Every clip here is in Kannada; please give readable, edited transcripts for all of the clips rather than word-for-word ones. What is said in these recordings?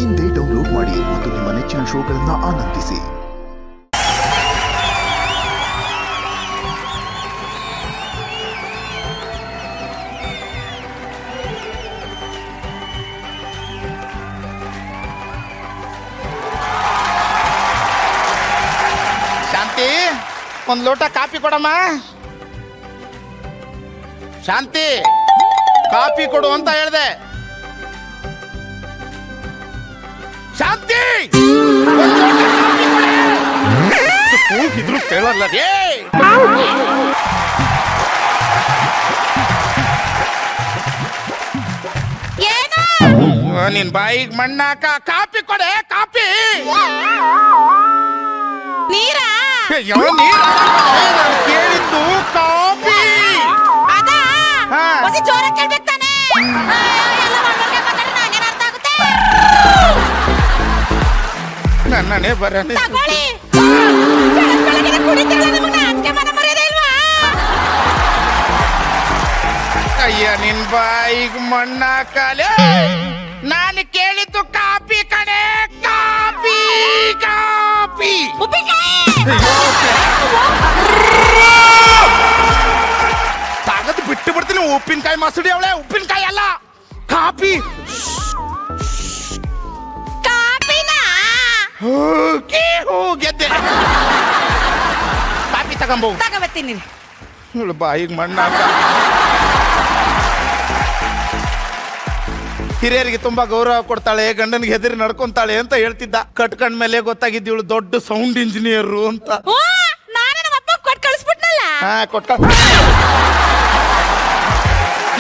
ಇಂದೇ ಡೌನ್ಲೋಡ್ ಮಾಡಿ ಮತ್ತು ನಿಮ್ಮ ನೆಚ್ಚಿನ ಶೋಗಳನ್ನು ಆನಂದಿಸಿ. ಶಾಂತಿ, ಒಂದು ಲೋಟ ಕಾಫಿ ಕೊಡಮ್ಮ. ಶಾಂತಿ, ಕಾಫಿ ಕೊಡು ಅಂತ ಹೇಳ್ದೆ. ಶಾಂತಿ, ಕೂಗಿದ್ರು ಕೇಳಲ್ಲ. ನಿನ್ ಬಾಯಿಗೆ ಮಣ್ಣಾಕ. ಕಾಫಿ ಕೊಡೆ, ಕಾಫಿ. ನೀರಾ? ಕೇಳಿದ್ದು ಕಾಫಿ. ಜೋರ ಕೇಳ್ಬೇಕು ತಾನೆ. ನನ್ನೇ ಬರನೆ. ಅಯ್ಯ, ನಿನ್ ಬಾಯಿಗೆ ಮಣ್ಣಾಕಲೆ. ನಾನು ಕೇಳಿದ್ದು ಕಾಫಿ ಕಡೆ. Coffee coffee. ತಾಗದ್ ಬಿಟ್ಟು ಬಿಡ್ತೀನಿ. ಉಪ್ಪಿನಕಾಯಿ ಮಸಡಿ ಅವಳೆ. ಉಪ್ಪಿನಕಾಯಿ ಅಲ್ಲ, ಕಾಫಿ. ಗೆದ್ದೆ. ಕಾಫಿ ತಗೋಬತ್ತೀನಿ. ಬಾಯಿಗೆ ಮಣ್ಣಾಕ. ಹಿರಿಯರಿಗೆ ತುಂಬಾ ಗೌರವ ಕೊಡ್ತಾಳೆ, ಗಂಡನಿಗೆ ಹೆದರಿ ನಡ್ಕೊಂತಾಳೆ ಅಂತ ಹೇಳ್ತಿದ್ದ. ಕಟ್ಕೊಂಡ್ ಮೇಲೆ ಗೊತ್ತಾಗಿದ್ದು ಇವಳು ದೊಡ್ಡ ಸೌಂಡ್ ಇಂಜಿನಿಯರ್ ಅಂತ. ಹಾ,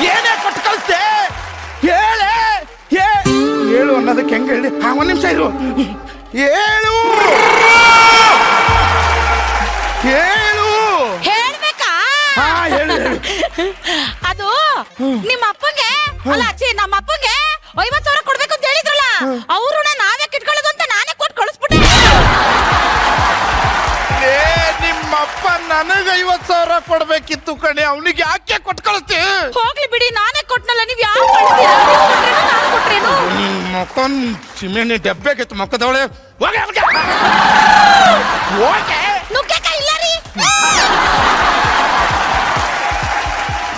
ಏನೇ ಕೊಟ್ಟು ಕಳಿಸ್ದೆ? ಹೇಳು ಅನ್ನೋದಕ್ಕೆ ಹೆಂಗ ಹೇಳಿ? ಒಂದ್ ನಿಮಿಷ ಇರು. ಹೇಳು ಹೇಳು. ಹೇಳ್ಬೇಕಾ? ಹೇಳು. ಅದು ನಿಮ್ಮ ಅಪ್ಪಂಗೆ ಅಲ್ಲ ಅಚ್ಚಿ, ನಮ್ಮ ಅಪ್ಪಂಗೆ 50,000 ಕೊಡ್ಬೇಕು ಅಂತ ಹೇಳಿದ್ರಲ್ಲ, ಅವ್ರು ನಾವೇ ಕಿಟ್ಕೊಳ್ಳೋದು ಅಂತ ನಾನೇ ಕೊಟ್ಟು ಕಳಿಸ್ಬಿಟ್ಟೆ. ನಿಮ್ಮಪ್ಪ ನನಗೆ 50,000 ಕೊಡ್ಬೇಕಿತ್ತು ಕಣೆ. ಅವನಿಗೆ ಯಾಕೆ ಕೊಟ್ಟು ಕಳಿಸ್ತಿ? ಹೋಗ್ಲಿ ಬಿಡಿ, ನಾನೇ ಕೊಟ್ನಲ್ಲ. ನೀವ್ ಯಾರು ಕೊಡ್ತೀರಾ? ನಾನು ಕೊಟ್ರೇನು? ಮಕ್ಕನ್ ಸಿಮೆಂಟ್ ಡಬ್ಬೆಗಿತ್ತು ಮಕ್ಕದವಳೆ. ನುಗ್ಗೆಕಾಯಿ ಇಲ್ಲ ರೀ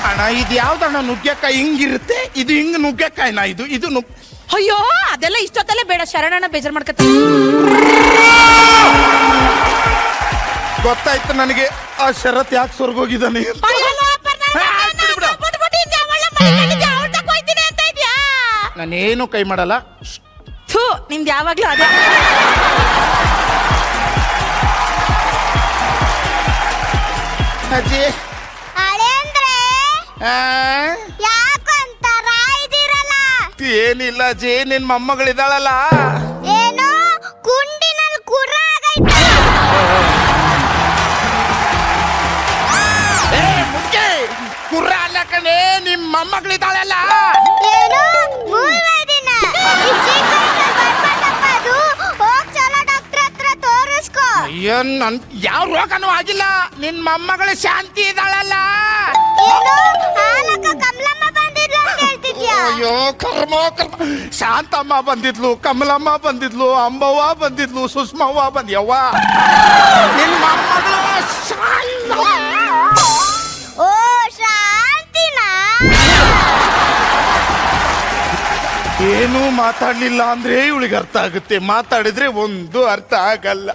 ಅಣ್ಣ. ಇದು ಯಾವ್ದಣ್ಣ ನುಗ್ಗೆಕಾಯಿ? ಹಿಂಗಿರುತ್ತೆ ಇದು. ಹಿಂಗ್ ನುಗ್ಗೆಕಾಯಿನ ಇದು? ಇದು ಅಯ್ಯೋ, ಅದೆಲ್ಲ ಇಷ್ಟೊತ್ತಲ್ಲೇ ಬೇಡ. ಶರಣಣ್ಣ ಬೇಜಾರ್ ಮಾಡ್ಕತ್ತ. ಗೊತ್ತಾಯ್ತು ನನಗೆ ಆ ಶರತ್ ಯಾಕೆ ಸ್ವರ್ಗೋಗಿದ್ದಾನೆ. ನಾನೇನು ಕೈ ಮಾಡಲ್ಲ. ನಿಮ್ದು ಯಾವಾಗ್ಲೂ ಅದೇ. ಅಜ್ಜಿ, ಏನಿಲ್ಲ ಅಜ್ಜಿ, ನಿನ್ ಮೊಮ್ಮಗಳಿದ್ದಾಳಲ್ಲ. ಏನು ಕುಂಡಿನಲ್ಲಿ ಕುರ್ರ ಆಗೈತೆ? ಮುಖ್ಯ ಕುರ್ರ ಅಲ್ಲ ಕಣೆ, ನಿಮ್ ಮೊಮ್ಮಗಳಿದ್ದಾಳಲ್ಲ. ಏನು ಮೂರನೇ ದಿನ ಅದು ಹೋಗ್ ಚಲೋ ಡಾಕ್ಟರ್ ಹತ್ರ ತೋರಿಸ್ಕೋ. ಅಯ್ಯೋ, ನನ್ ಯಾವ ರೋಗನೂ ಆಗಿಲ್ಲ. ನಿನ್ ಮೊಮ್ಮಗಳು ಶಾಂತಿ ಇದ್ದಾಳಲ್ಲ. ಏನು ಹಾಲಕ್ಕ ಕಮಲಮ್ಮ ಬಂದಿದ್ಲು ಅಂತ ಹೇಳ್ತಿದ್ಯಾ? ಅಯ್ಯೋ, ಕರ್ಮ. ಶಾಂತಮ್ಮ ಬಂದಿದ್ಲು, ಕಮಲಮ್ಮ ಬಂದಿದ್ಲು, ಅಂಬವ್ವ ಬಂದಿದ್ಲು, ಸುಷ್ಮವ್ವ ಬಂದ್ಯವ್ವ. ನಿನ್ ಮೊಮ್ಮಗಳು ಓ ಶಾಂತಿನಾ? ಏನು ಮಾತಾಡ್ಲಿಲ್ಲ ಅಂದ್ರೆ ಇವಳಿಗೆ ಅರ್ಥ ಆಗುತ್ತೆ, ಮಾತಾಡಿದ್ರೆ ಒಂದು ಅರ್ಥ ಆಗಲ್ಲ.